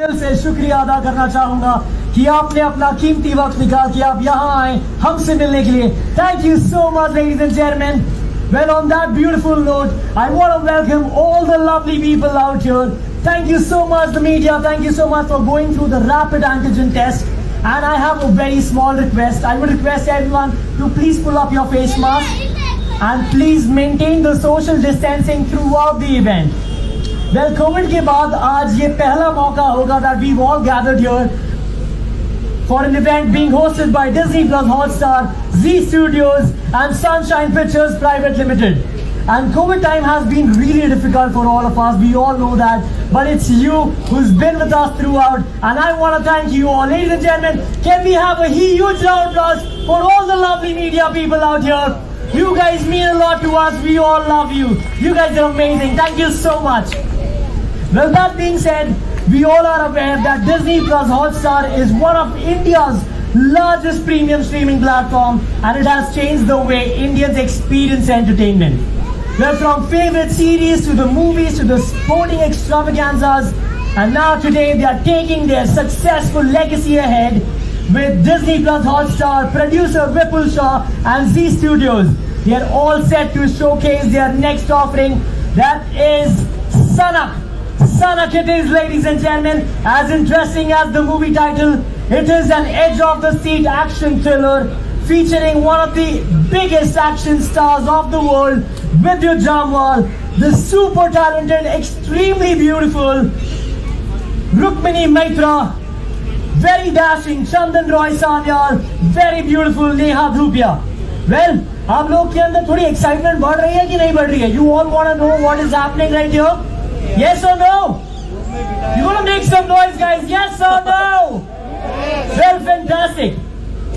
दिल से शुक्रिया अदा करना चाहूंगा कि आपने अपना कीमती वक्त निकाल के आप यहाँ आए हमसे मिलने के लिए. Thank you so much, ladies and gentlemen. Well, on that beautiful note, I want to welcome all the lovely people out here. Thank you so much, the media. Thank you so much for going through the rapid antigen test. And I have a very small request. I would request everyone to please pull up your face mask and please maintain the social distancing throughout the event. Well, COVID के बाद आज ये पहला मौका होगा that we've all gathered here for an event being hosted by Disney Plus Hotstar, Z Studios and Sunshine Pictures Private Limited. And COVID time has been really difficult for all of us. We all know that. But it's you who's been with us throughout. And I want to thank you all. Ladies and gentlemen, can we have a huge round of applause for all the lovely media people out here? You guys mean a lot to us. We all love you. You guys are amazing. Thank you so much. Well, that being said, we all are aware that Disney Plus Hotstar is one of India's largest premium streaming platform, and it has changed the way Indians experience entertainment. Well, from favorite series to the movies to the sporting extravaganzas, and now today they are taking their successful legacy ahead with Disney Plus Hotstar, producer Vipul Shah and Z Studios. They are all set to showcase their next offering, that is Sanak. Sanak it is, ladies and gentlemen. As interesting as the movie title, it is an edge-of-the-seat action thriller featuring one of the biggest action stars of the world, Vidya Jamwal, the super talented, extremely beautiful Rukmini Maitra, very dashing Chandan Roy Sanyal, very beautiful Neha Dhupia. Well, आप लोग के अंदर थोड़ी excitement बढ़ रही है कि नहीं बढ़ रही है? You all want to know what is happening right here? Yes or no? You want to make some noise, guys? Yes or no? Well, fantastic.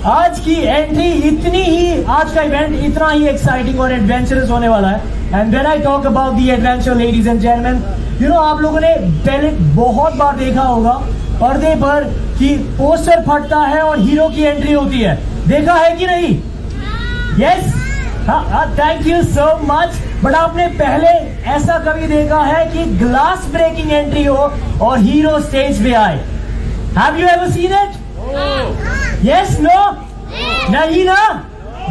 आज की एंट्री इतनी ही, आज का इवेंट इतना ही एक्साइटिंग और एडवेंचरस होने वाला है. And when I talk about the adventure, ladies and gentleman, you know आप लोगों ने पहले बहुत बार देखा होगा पर्दे पर कि पोस्टर फटता है और हीरो की एंट्री होती है. देखा है कि नहीं? Yes, thank you so much. But आपने पहले ऐसा कभी देखा है कि ग्लास ब्रेकिंग एंट्री हो और हीरो स्टेज पे आए? Have you ever seen it? Yes, no? Nahi na?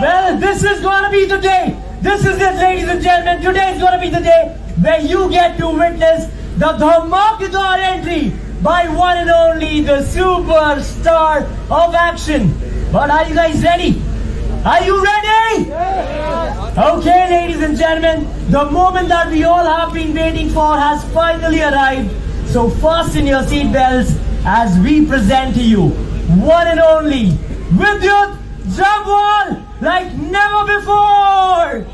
Well, this is gonna be the day. This is it, ladies and gentlemen. Today is gonna be the day where you get to witness the Dhamakdar entry by one and only the superstar of action. But are you guys ready? Are you ready? Okay, ladies and gentlemen, the moment that we all have been waiting for has finally arrived. So fasten your seatbelts as we present to you one and only Vidyut Jamwal like never before.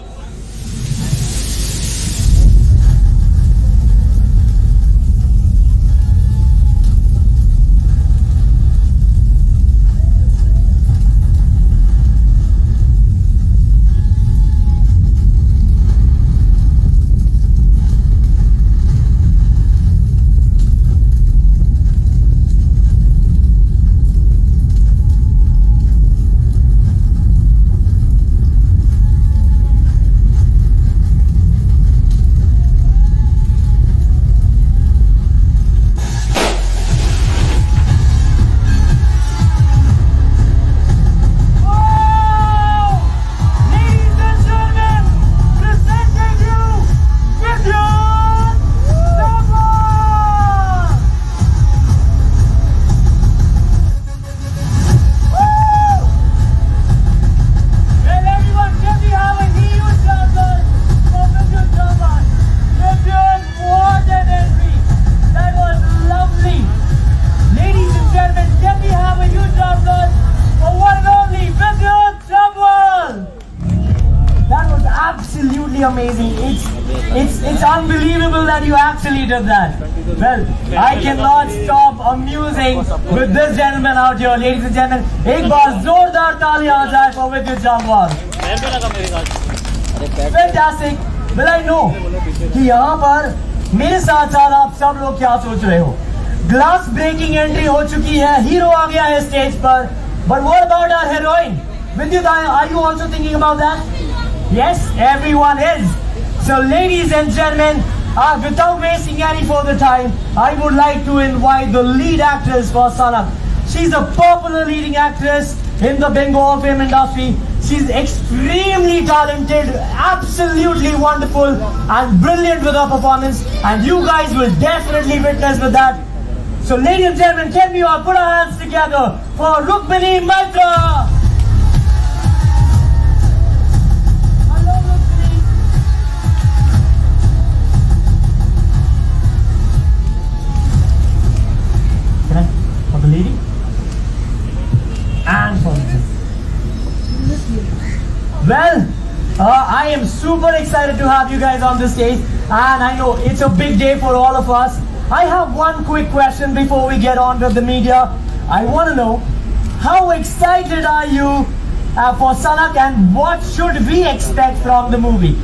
Amazing. It's unbelievable that you actually did that. Well, I cannot stop amusing with this gentleman out here, ladies and gentlemen. एक बार जोरदार तालियां आ जाए for Vidyut Jamwal. Fantastic. Well, I know कि यहाँ पर मेरे साथ साथ आप सब लोग क्या सोच रहे हो. ग्लास ब्रेकिंग एंट्री हो चुकी है, हीरो आ गया है स्टेज पर. But what about our heroine? Vidyut, are you also thinking about that? Yes, everyone is. So ladies and gentlemen, Without wasting any further time, I would like to invite the lead actress for Sanak. She's a popular leading actress in the Bengal film industry. She's extremely talented, absolutely wonderful and brilliant with her performance, and you guys will definitely witness with that. So ladies and gentlemen, can we all put our hands together for Rukmini Maitra? Hello Rukmini. Can I? For the lady? And for the well, I am super excited to have you guys on this stage, and I know it's a big day for all of us. I have one quick question before we get on with the media. I want to know, how excited are you for Sanak, and what should we expect from the movie?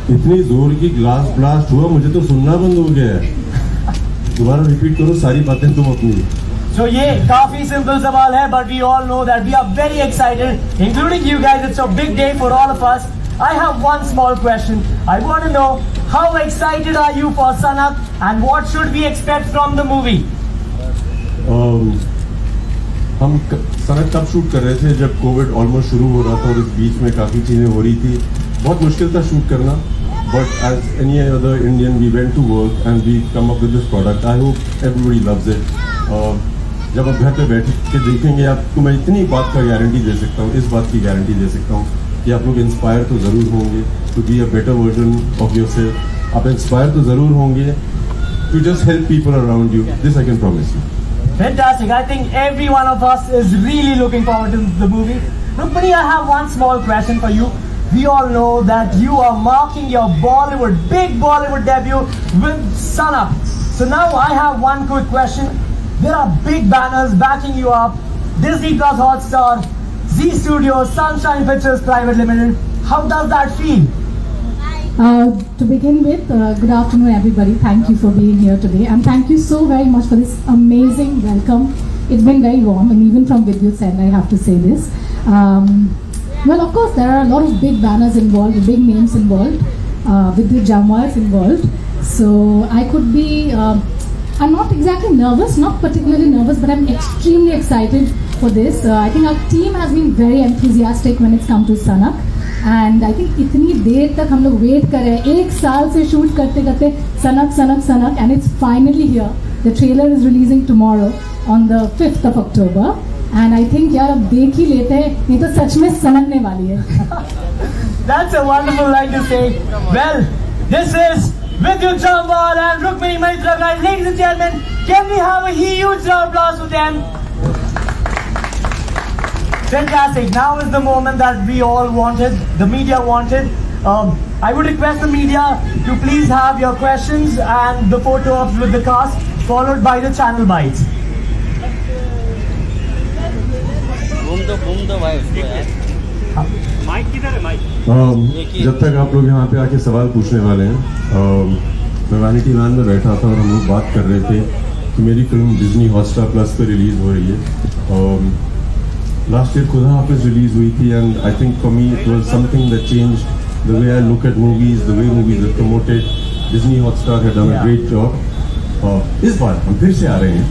इतनी जोर की glass blast हुआ, मुझे तो सुनना बंद हो गया है। दोबारा रिपीट करो सारी बातें तुम अपनी। So ये काफी simple सवाल है, but we all know that we are very excited, including you guys. It's a big day for all of us. I have one small question. I want to know, how excited are you for Sanak, and what should we expect from the movie? हम सनक तब shoot कर रहे थे जब Covid almost शुरू हो रहा था, और इस बीच में काफ़ी चीज़ें हो रही थी। बहुत मुश्किल था शूट करना, but as any other Indian we went to work and we come up with this product. I hope everybody loves it. जब आप घर पे बैठ के देखेंगे, आपको मैं इतनी बात का गारंटी दे सकता हूँ, इस बात की गारंटी दे सकता हूँ कि आप लोग इंस्पायर तो ज़रूर होंगे to be a better version of yourself. आप इंस्पायर तो ज़रूर होंगे to just help people around you. This I can promise you. Fantastic. I think every one of us is really looking forward to the movie. Rukmini, I have one small question for you. We all know that you are marking your big Bollywood debut with Sanak. So now I have one quick question. There are big banners backing you up. Disney Plus Hotstar, Z Studios, Sunshine Pictures Private Limited. How does that feel? To begin with, good afternoon everybody. Thank you for being here today, and thank you so very much for this amazing welcome. It's been very warm, and even from Vidyut's end I have to say this. Well, of course there are a lot of big banners involved, big names involved, Vidyut Jammwal is involved. So I could be, I'm not exactly nervous, not particularly nervous, but I'm extremely excited for this. I think our team has been very enthusiastic when it's come to Sanak. And I think इतनी देर तक हम लोग wait कर रहे हैं, 1 साल से shoot करते करते सनक सनक सनक, and it's finally here. The trailer is releasing tomorrow on the 5th of October, and I think यार अब देख ही लेते हैं, नहीं तो सच में सनकने वाली है. That's a wonderful line to say. Well, this is Vidyut Jammwal and Rukmini Maitra, guys. Ladies and gentlemen, can we have a huge round of applause for them? Fantastic. Now is the moment that we all wanted, the media wanted. I would request the media to please have your questions and the photo ops with the cast, followed by the channel bites. घूम दो भाई उसको यार। Mic किधर है mic? जब तक आप लोग यहाँ पे आके सवाल पूछने वाले हैं, मैं वैनिटी वैन में बैठा था और हम लोग बात कर रहे थे कि मेरी फिल्म डिज्नी हॉटस्टार प्लस पे रिलीज़ हो रही है. लास्ट ईयर खुदा हाफिज रिलीज हुई थी, and I think for me it was something that changed the way I look at movies, the way movies are promoted. Disney Hotstar had done a great job. इस बार हम फिर से आ रहे हैं,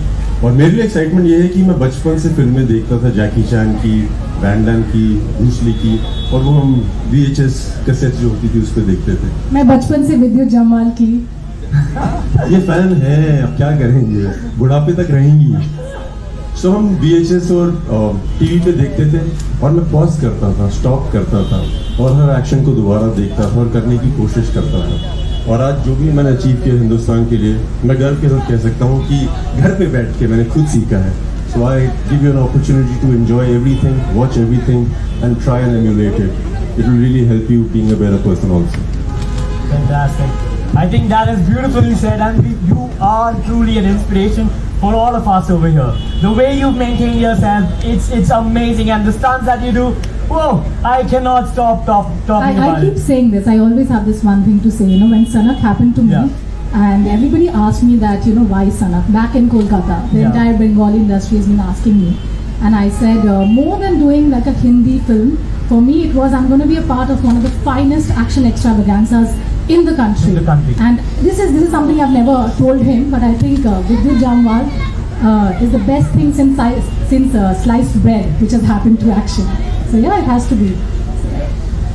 और मेरे लिए एक्साइटमेंट ये है कि मैं बचपन से फिल्में देखता था, जैकी चैन की, वैन डैम की, ब्रूस ली की, और वो हम VHS कैसेट जो होती थी उस पर देखते थे. मैं बचपन से विद्युत जम्वाल की ये फैन है, अब क्या करेंगे, बुढ़ापे तक रहेंगी. सो हम VHS और टीवी पे देखते थे, और मैं पॉज करता था, स्टॉप करता था, और हर एक्शन को दोबारा देखता था और करने की कोशिश करता था. और आज जो भी मैंने अचीव किया हिंदुस्तान के लिए, मैं गर्व के साथ कह सकता हूँ कि घर पे बैठ के मैंने खुद सीखा है. So I give you an opportunity to enjoy everything, watch everything and try and emulate it. It will really help you being a better person also. Fantastic. I think that is beautifully said, and you are truly an inspiration for all of us over here. The way you've maintained yourself, it's amazing, and the stunts that you do, whoa, I cannot stop talking I about keep it. saying this. I always have this one thing to say. You know, when Sanak happened to me, and everybody asked me that, you know, why Sanak? Back in Kolkata, the entire Bengali industry has been asking me, and I said, more than doing like a Hindi film, For me, it was I'm going to be a part of one of the finest action extravaganzas in the country. In the country. And this is something I've never told him, but I think Vidyut Jamwal is the best thing since sliced bread, which has happened to action. So yeah, it has to be.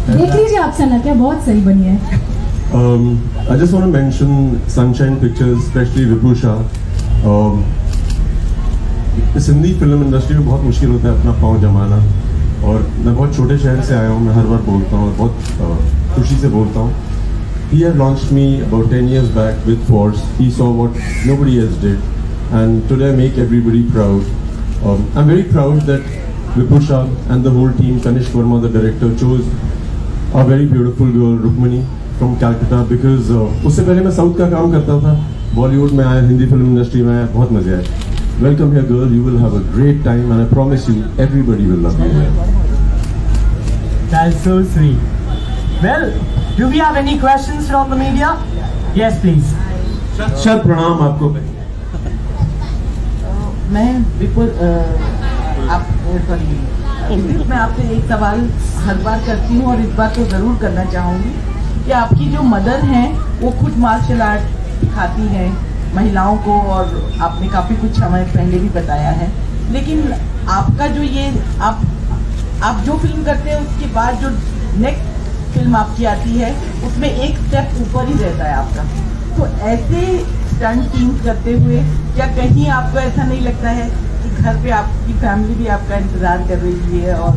देख लीजिए आप सना क्या बहुत सही बनी है. I just want to mention Sunshine Pictures, especially Vipusha. इस Hindi film industry में बहुत मुश्किल होता है अपना पाँव जमाना, और मैं बहुत छोटे शहर से आया हूँ, मैं हर बार बोलता हूँ, बहुत खुशी से बोलता हूँ. He had launched me about 10 years back with Force. He saw what nobody else did, and today I make everybody proud. I'm very proud that Vipusha and the whole team, Kanishk Verma, the director, chose a very beautiful girl, Rukmani, from Calcutta, because उससे पहले मैं south का काम करता था, बॉलीवुड में आया, Hindi film industry में आया, बहुत मजे आए. Welcome here, girl. You will have a great time, and I promise you, everybody will love you here. That's so sweet. Well, do we have any questions from the media? Yes, please. Sir प्रणाम आपको. मैं विपुल मैं आपसे एक सवाल हर बार करती हूँ और इस बार तो ज़रूर करना चाहूँगी कि आपकी जो मदर हैं वो खुद मार्शल आर्ट सिखाती हैं महिलाओं को, और आपने काफ़ी कुछ समय पहले भी बताया है. लेकिन आपका जो ये आप जो फिल्म करते हैं उसके बाद जो नेक्स्ट फिल्म आपकी आती है उसमें एक स्टेप ऊपर ही रहता है आपका. तो ऐसे स्टंट टीम्स करते हुए क्या कहीं आपको ऐसा नहीं लगता है कि घर पे आपकी फैमिली भी आपका इंतजार कर रही है? और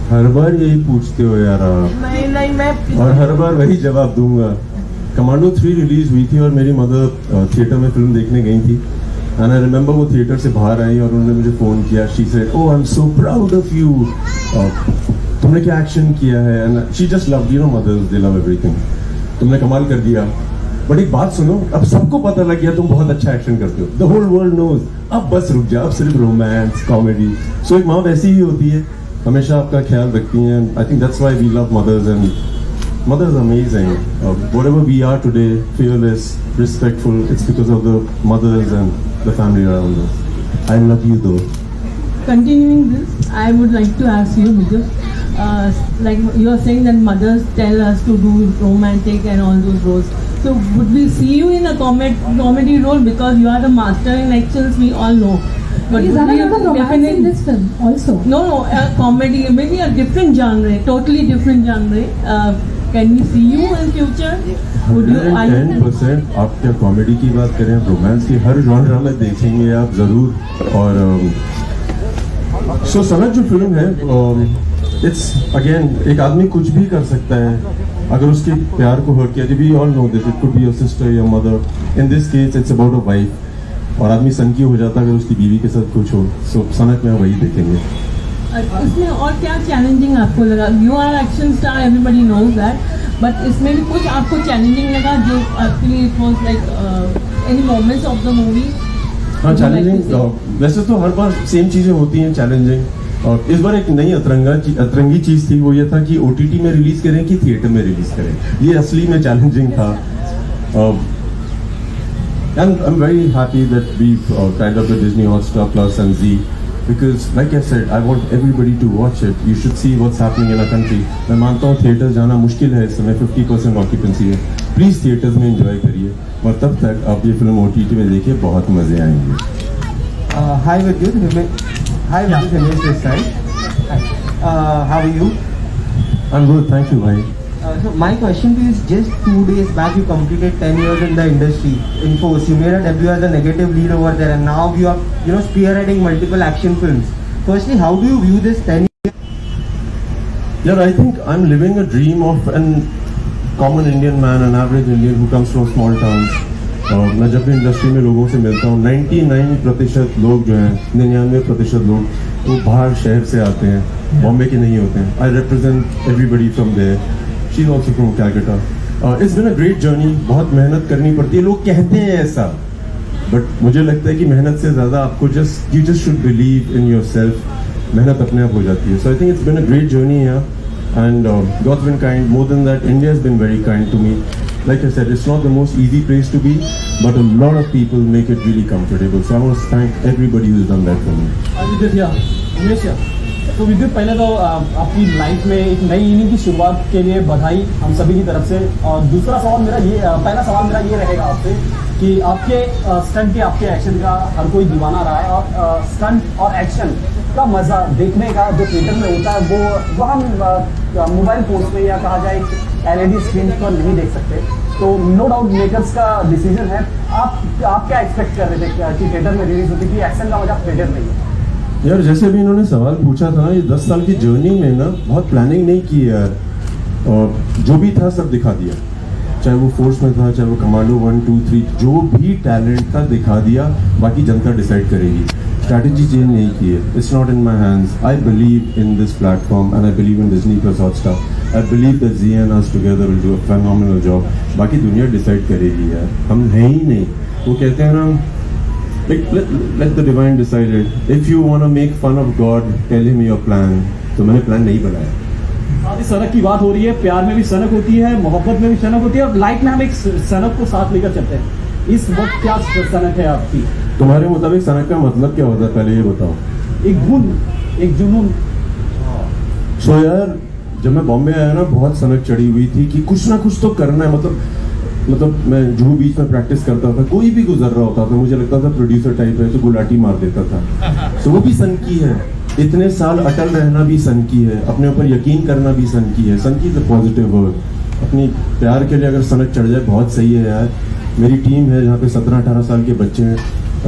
हर बार यही पूछते हो यार आप. नहीं मैं और हर बार वही जवाब दूंगा. कमांडो 3 रिलीज हुई थी और मेरी मदर थिएटर में फिल्म देखने गई थी, एंड आई रिमेंबर वो थिएटर से बाहर आई और उन्होंने मुझे फ़ोन किया. She said, "oh, I am so proud of you. तुमने क्या एक्शन किया है." And she just loved, you know, mothers they love everything. तुमने कमाल कर दिया. बट एक बात सुनो, अब सबको पता लग गया तुम बहुत अच्छा एक्शन करते हो. The whole world knows. अब बस रुक जा, अब सिर्फ रोमांस, कॉमेडी. सो एक माँ वैसी ही होती है, हमेशा आपका ख्याल रखती हैं. I think that's why we love mothers, and mothers are amazing. Whatever we are today, fearless, respectful, it's because of the mothers and the family around us. I love you though. Continuing this, I would like to ask you, because like you are saying that mothers tell us to do romantic and all those roles. So would we see you in a comedy role, because you are the master in actions, we all know. But Is would there we another romance in this film also? No, a comedy, maybe a different genre, totally different genre. Can we see you in future? Would you? 110%. आप क्या comedy की बात करें, romance की, हर genre में देखेंगे आप जरूर. और सो सनत जो फिल्म है, इट्स अगेन, एक आदमी कुछ भी कर सकता है अगर उसके प्यार को हर्ट किया. We all know this. It could be your sister, your mother. In this case it's about a wife, और आदमी सनकी हो जाता अगर उसकी बीवी के साथ कुछ हो. सो सनत में वही देखेंगे. इसमें और क्या चैलेंजिंग आपको लगा? You are action star, everybody knows that, but इसमें भी कुछ आपको चैलेंजिंग लगा जो actually it was like any moments of the movie? हाँ, चैलेंजिंग. वैसे तो हर बार सेम चीज़ें होती हैं चैलेंजिंग, और इस बार एक नई अतरंगी चीज़ थी. वो ये था कि OTT में रिलीज़ करें कि थिएटर में रिलीज़ करें. ये असली में चैलेंजिंग था. And I'm very happy that we've tied up the Disney Hotstar Plus and Z, because like I said, I want everybody to watch it. You should see what's happening in our country. मैं मानता हूँ theatre जाना मुश्किल है इस समय, 50% occupancy है. Please theatres में एंजॉय करिए, और तब तक आप ये फिल्म OTT में देखिए, बहुत मज़े आएंगे. Hi Vidyut. Hi Vidyut, Himesh this side. How are you? I'm good, thank you, भाई. So my question to you is, just 2 days back you completed 10 years in the industry in Force. You made a debut as a negative lead over there, and now you are spearheading multiple action films. Firstly, how do you view this 10 years? Yeah, I think I'm living a dream of an common Indian man, an average Indian who comes from small towns. मैं जब भी industry में लोगों से मिलता हूँ, 99% लोग जो हैं, 99% लोग वो बाहर शहर से आते हैं, बॉम्बे के नहीं होते हैं. I represent everybody from there. She is also from Calcutta. It's been a great journey. बहुत मेहनत करनी पड़ती है, लोग कहते हैं ऐसा, बट मुझे लगता है कि मेहनत से ज़्यादा आपको you just should believe in yourself. मेहनत अपने आप हो जाती है. So I think it's been a great journey here, and God's been kind. More than that, India has been very kind to me. Like I said, it's not the most easy place to be, but a lot of people make it really comfortable. So I want to thank everybody who's done that for me. Himesh here. तो विद्युत पहले तो आपकी life में एक नई inning की शुरुआत के लिए बधाई हम सभी की तरफ से। और दूसरा सवाल मेरा ये पहला सवाल मेरा ये रहेगा आपसे कि आपके स्टंट के आपके एक्शन का हर कोई दीवाना रहा है और स्टंट और एक्शन का मज़ा देखने का जो थिएटर में होता है वो हम मोबाइल फोन में या कहा जाए LED स्क्रीन पर नहीं देख सकते। तो नो डाउट मेकर्स का डिसीजन है। आप क्या एक्सपेक्ट कर रहे थे कि थिएटर में रिलीज होती थी, एक्शन का मजा थिएटर में ही? यार जैसे अभी इन्होंने सवाल पूछा था ना, ये 10 साल की जर्नी में ना बहुत प्लानिंग नहीं की यार, और जो भी था सब दिखा दिया। चाहे वो फोर्स में था, चाहे वो कमांडो 1, 2, 3, जो भी टैलेंट था दिखा दिया। बाकी जनता डिसाइड करेगी। स्ट्रैटेजी चेंज नहीं की है। It's not in my hands. I believe in this platform and I believe in Disney plus Hotstar. I believe that Zee and us together will do a phenomenal job. बाकी दुनिया decide करेगी यार, हम हैं ही नहीं। वो कहते हैं ना, let the divine decide it. If you want to make fun of God, tell him your plan. तो मैंने प्लान नहीं बनाया। साथ ही सनक की बात हो रही है। प्यार में भी सनक होती है, मोहब्बत में भी सनक होती है, और लाइफ में हम एक सनक को साथ लेकर चलते हैं। इस वक्त क्या सनक है आपकी? तुम्हारे मुताबिक सनक का मतलब क्या होता है, पहले ये बताओ। एक गुण, एक जुनून। सो यार जब मैं बॉम्बे आया ना, बहुत सनक चढ़ी हुई थी कि कुछ ना कुछ तो करना है। मतलब मैं जुहू बीच में प्रैक्टिस करता था, कोई भी गुजर रहा होता था, मुझे लगता था प्रोड्यूसर टाइप है तो गुलाटी मार देता था। तो वो भी सन की है। इतने साल अटल रहना भी सन की है। अपने ऊपर यकीन करना भी सन की है। सन की इज अ पॉजिटिव वर्ड। अपनी प्यार के लिए अगर सनक चढ़ जाए बहुत सही है यार। मेरी टीम है जहाँ पे 17-18 साल के बच्चे हैं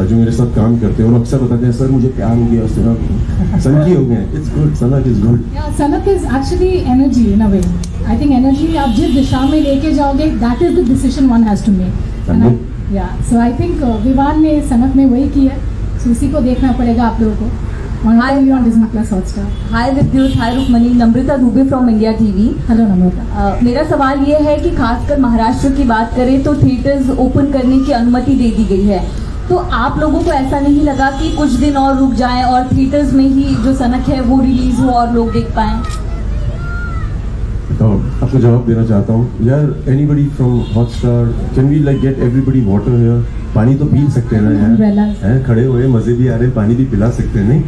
जो मेरे साथ काम करते हैं और अक्सर बताते हैं सर मुझे प्यार हो गया, सनकी हो गए। इट्स गुड, सनक इज गुड। सनक is actually energy in a way. I think energy आप जिस दिशा में लेके जाओगे, that is the decision one has to make. या सो आई थिंक विवान ने सनक में वही की है, सो उसी को देखना पड़ेगा आप लोगों को। Hi Vidyut, hi Rukmani, Namrita Dubey from India TV. Hello Namrata. मेरा सवाल ये है कि खासकर महाराष्ट्र की बात करें तो थिएटर्स ओपन करने की अनुमति दे दी गई है, तो आप लोगों को ऐसा नहीं लगा कि कुछ दिन और रुक जाएं और थिएटर्स में ही जो सनक है वो रिलीज हो और लोग देख पाएं? आपको जवाब देना चाहता हूँ यार। Anybody from Hotstar, can we like get everybody water here? पानी तो पी सकते हैं ना यार, हैं खड़े हुए मजे भी आ रहे हैं, पानी भी पिला सकते हैं नहीं?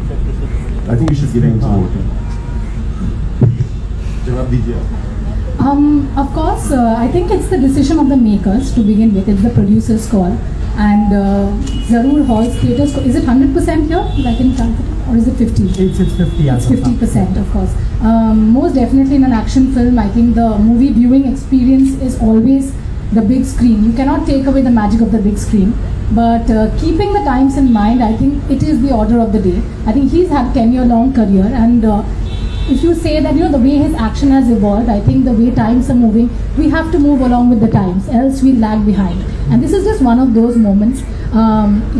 I think you should give him some water. जवाब दीजिए आप। Of course, I think it's the decision of the makers to begin with. It's the producer's call, and Zarur halls, theaters. Is it 100% here, like in Calcutta, or is it 50? It's 50. It's 50%, of course. Most definitely in an action film, I think the movie viewing experience is always the big screen. You cannot take away the magic of the big screen, but keeping the times in mind, I think it is the order of the day. I think he's had 10-year-long career, and if you say that the way his action has evolved, I think the way times are moving, we have to move along with the times, else we lag behind. And this is just one of those moments.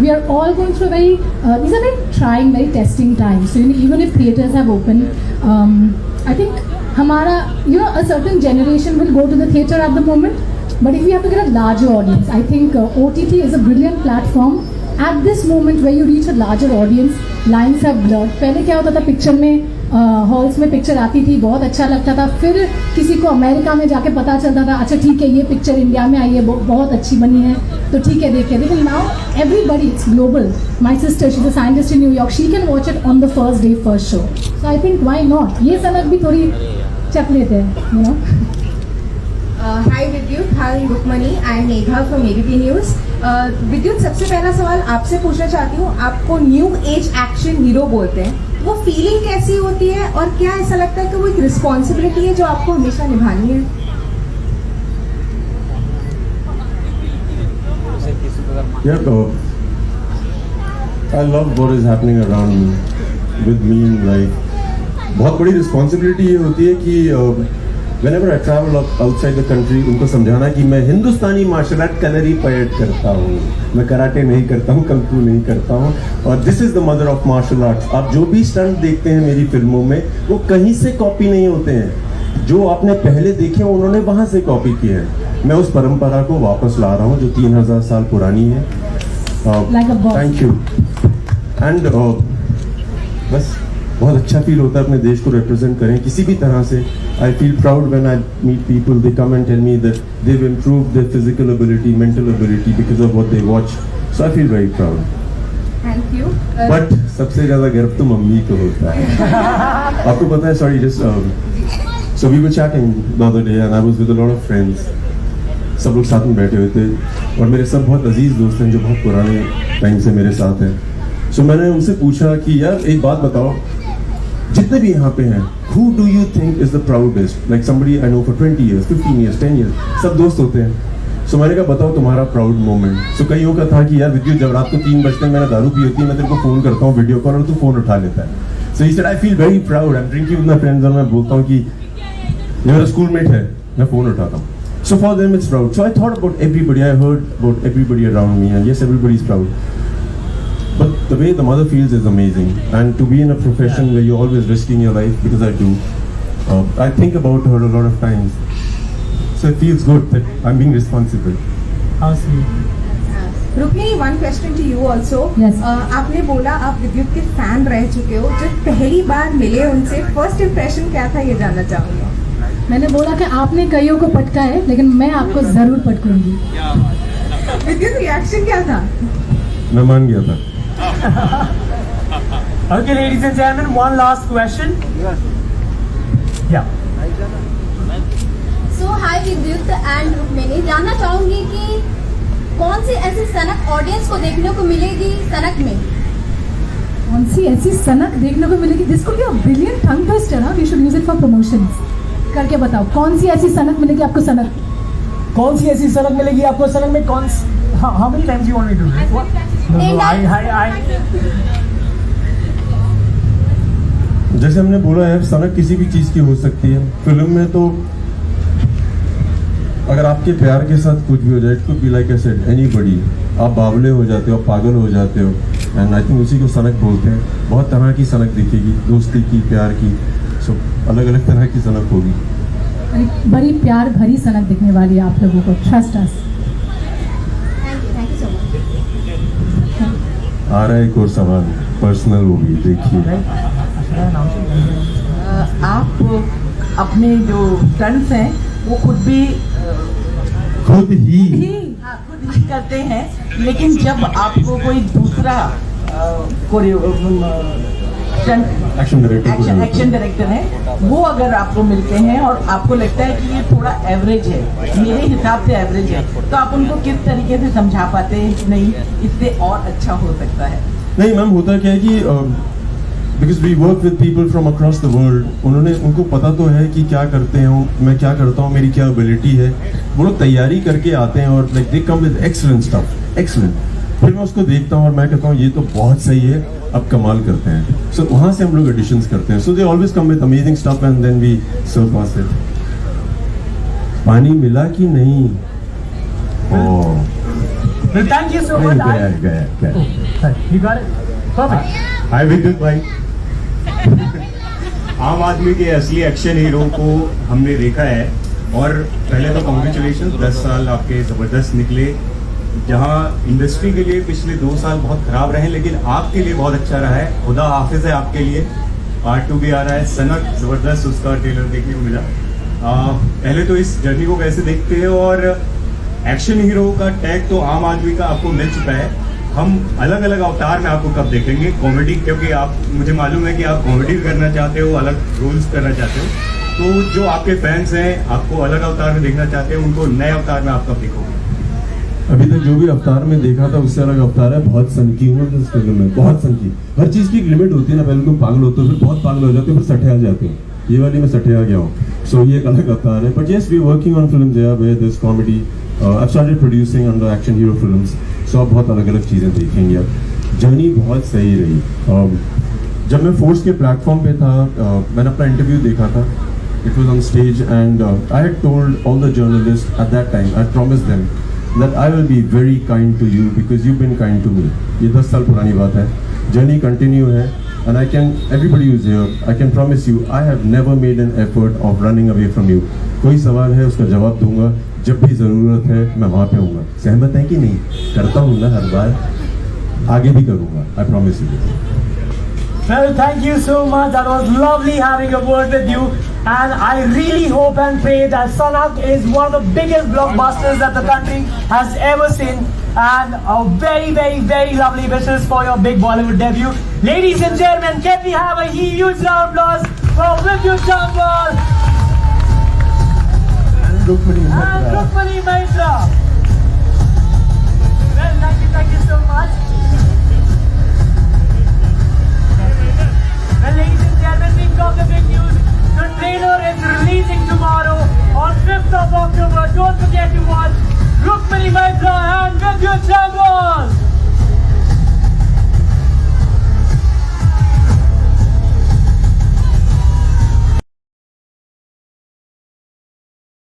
We are all going through these are very trying, very testing times. So even if theaters have opened, I think a certain generation will go to the theater at the moment. But if we have to get a larger audience, I think OTT is a brilliant platform at this moment where you reach a larger audience. Lines have blurred. पहले क्या होता था, picture में halls में picture आती थी, बहुत अच्छा लगता था, फिर किसी को अमेरिका में जाके पता चलता था, अच्छा ठीक है ये पिक्चर इंडिया में आई है, बहुत अच्छी बनी है, तो ठीक है देखे। लेकिन now everybody, it's global. My sister, she is a scientist in New York, she can watch it on the first day, first show. So I think why not, ये सनक भी थोड़ी चख लेते हैं, Hi Vidyut, hi Rukmani, I am Megha from ABP News. Vidyut, सबसे पहला सवाल आपसे पूछना चाहती हूँ, आपको न्यू एज एक्शन हीरो बोलते हैं, वो फीलिंग कैसी होती है और क्या ऐसा लगता है कि वो एक रिस्पॉन्सिबिलिटी है जो आपको हमेशा निभानी है? Yeah, I love what is happening around me, with me in life. बहुत बड़ी रिस्पॉन्सिबिलिटी ये होती है कि whenever I travel outside the country, उनको समझाना कि मैं हिंदुस्तानी मार्शल आर्ट कलरी परेड करता हूँ, मैं कराटे नहीं करता हूँ, कंग फू नहीं करता हूँ, और this is the mother of martial arts. आप जो भी स्टंट देखते हैं मेरी फिल्मों में, वो कहीं से कॉपी नहीं होते हैं। जो आपने पहले देखे उन्होंने वहाँ से कॉपी किए हैं। मैं उस परंपरा को वापस ला रहा हूँ जो 3000 साल पुरानी है। Thank you. एंड बस बहुत अच्छा फील होता है अपने देश को रिप्रेजेंट करें किसी भी तरह से। I feel proud when I meet people, they come and tell me that they have improved their physical ability, mental ability because of what they watch, so I feel very proud. Thank you but सबसे ज्यादा गर्व तो mummy को होता है। आपको पता है, sorry just so we were chatting the other day and I was with a lot of friends. सब लोग साथ में बैठे हुए थे और मेरे सब बहुत अजीज दोस्त हैं जो बहुत पुराने टाइम से मेरे साथ हैं। सो मैंने उनसे पूछा कि यार एक बात बताओ, जितने भी यहाँ पे हैं, who do you think is the proudest? Like somebody I know for 20 years, 15 years, 10 years, सब दोस्त होते हैं। सो मैंने कहा बताओ तुम्हारा प्राउड मोमेंट। सो कईयों का था कि यार विद्युत जब रात को 3 बजते हैं मैंने दारू पी होती है, मैं तेरे को फोन करता हूँ वीडियो कॉल और तू फोन उठा लेता है। So he said I feel very proud, I am drinking with my friends और मैं बोलता हूँ कि ये मेरा स्कूलमेट है, मैं फोन उठाता हूँ। So for them it's proud. So I thought about everybody, I heard about everybody around me, and yes, everybody is proud. But the way the mother feels is amazing. And to be in a profession where you're always risking your life, because I do, I think about her a lot of times. So it feels good that I'm being responsible. How sweet. Rukmini, one question to you also. Yes. आपने बोला आप विद्युत के fan रह चुके हो, जब पहली बार मिले उनसे फर्स्ट इम्प्रेशन क्या था, ये जानना चाहूँगा। मैंने बोला कि आपने कईयों को पटका है, लेकिन मैं आपको जरूर पटकूंगी। विद्युत रिएक्शन क्या था? मैं मान गया था। Okay, ladies and gentlemen, one last question. Yeah. So hi विद्युत एंड रुक्मिणी, जानना चाहूंगी कि कौन सी ऐसी सनक ऑडियंस को देखने को मिलेगी सनक में? कौन सी ऐसी सनक देखने को मिलेगी? This could be a brilliant tongue twister, ना? We should use it for promotions. करके बताओ कौन सी ऐसी सनक मिलेगी आपको? सनक कौन सी ऐसी सनक मिलेगी आपको? सनक में कौन? How many times you want me to do this? What? No, I. जैसे हमने बोला यार, सनक किसी भी चीज की हो सकती है। फिल्म में तो अगर आपके प्यार के साथ कुछ भी हो जाए, it could be like I said anybody. आप बावले हो जाते हो, आप पागल हो जाते हो, एंड आई थिंक उसी को सनक बोलते हैं। बहुत तरह की सनक दिखेगी, दोस्ती की, प्यार की, सब अलग अलग तरह की सनक होगी। बड़ी प्यार भरी सनक दिखने वाली है आप लोगों को, trust us. Thank you so much. आ रहा है एक और सवाल, पर्सनल होगी, देखिए। आप अपने जो स्टंट्स हैं वो खुद ही खुद ही करते हैं, लेकिन जब आपको कोई दूसरा एक्शन डायरेक्टर है, वो अगर आपको मिलते हैं और आपको लगता है कि ये थोड़ा एवरेज है, मेरे हिसाब से एवरेज है, तो आप उनको किस तरीके से समझा पाते हैं कि नहीं इससे और अच्छा हो सकता है? नहीं मैम, होता क्या है कि because we work with people from across the world, उनको पता तो है कि क्या करते हैं, मैं क्या करता हूँ, मेरी क्या एबिलिटी है। वो लोग तैयारी करके आते हैं और like they come with excellent stuff, excellent. फिर मैं उसको देखता हूँ और मैं कहता हूँ ये तो बहुत सही है, अब कमाल करते हैं। सो वहाँ से हम लोग एडिशंस करते हैं। So they always come with amazing stuff and then we surpass it. पानी मिला कि नहीं? ओह, Thank you so much. गया। You got it. Perfect. हाय विद्युत भाई। आम आदमी के असली एक्शन हीरो को हमने देखा है, और पहले तो कॉन्ग्रेचुलेशन, 10 साल आपके ज़बरदस्त निकले। जहां इंडस्ट्री के लिए पिछले 2 साल बहुत खराब रहे, लेकिन आपके लिए बहुत अच्छा रहा है। खुदा हाफिज है आपके लिए। पार्ट 2 भी आ रहा है, सनक ज़बरदस्त, उसका ट्रेलर देखने को मिला। पहले तो इस जर्नी को कैसे देखते हैं, और एक्शन हीरो का टैग तो आम आदमी का आपको मिल चुका है। हम अलग अलग अवतार में आपको कब देखेंगे? कॉमेडी, क्योंकि आप, मुझे मालूम है कि आप कॉमेडी भी करना चाहते हो, अलग रोल्स करना चाहते हो, तो जो आपके फैंस हैं आपको अलग अवतार में देखना चाहते हैं, उनको नए अवतार में आप कब देखोगे? अभी तक जो भी अवतार में देखा था उससे अलग अवतार है। बहुत सनकी हूँ इस फिल्म में, बहुत सनकी। हर चीज़ की एक लिमिट होती है ना, पहले तुम पागल होते हो, फिर बहुत पागल हो जाते हो, फिर सठे आ जाते हो। ये वाली में सठे आ गया हूँ। सो ये एक अलग अवतार है। But yes, we working on films there where there is comedy. I started producing under Action Hero Films. So आप बहुत अलग अलग चीज़ें देखेंगे। अब जर्नी बहुत सही रही। जब मैं फोर्स के प्लेटफॉर्म पे था, मैंने अपना इंटरव्यू देखा था। It was on stage and I had told all the journalists at that time, I promised them that I will be very kind to you because you've been kind to me. ये 10 साल पुरानी बात है। Journey continue है and I can, everybody who's here, I can promise you, I have never made an effort of running away from you. कोई सवाल है उसका जवाब दूंगा, जब भी ज़रूरत है मैं वहाँ पे हूँगा। सहमत है कि नहीं? करता हूँ ना हर बार, आगे भी करूँगा। I promise you. Well, thank you so much. That was lovely having a word with you. And I really hope and pray that Sanak is one of the biggest blockbusters that the country has ever seen. And a very, very, very lovely wishes for your big Bollywood debut. Ladies and gentlemen, can we have a huge round of applause for Vidyut Jammwal Rukmini and Rukmini Maitra.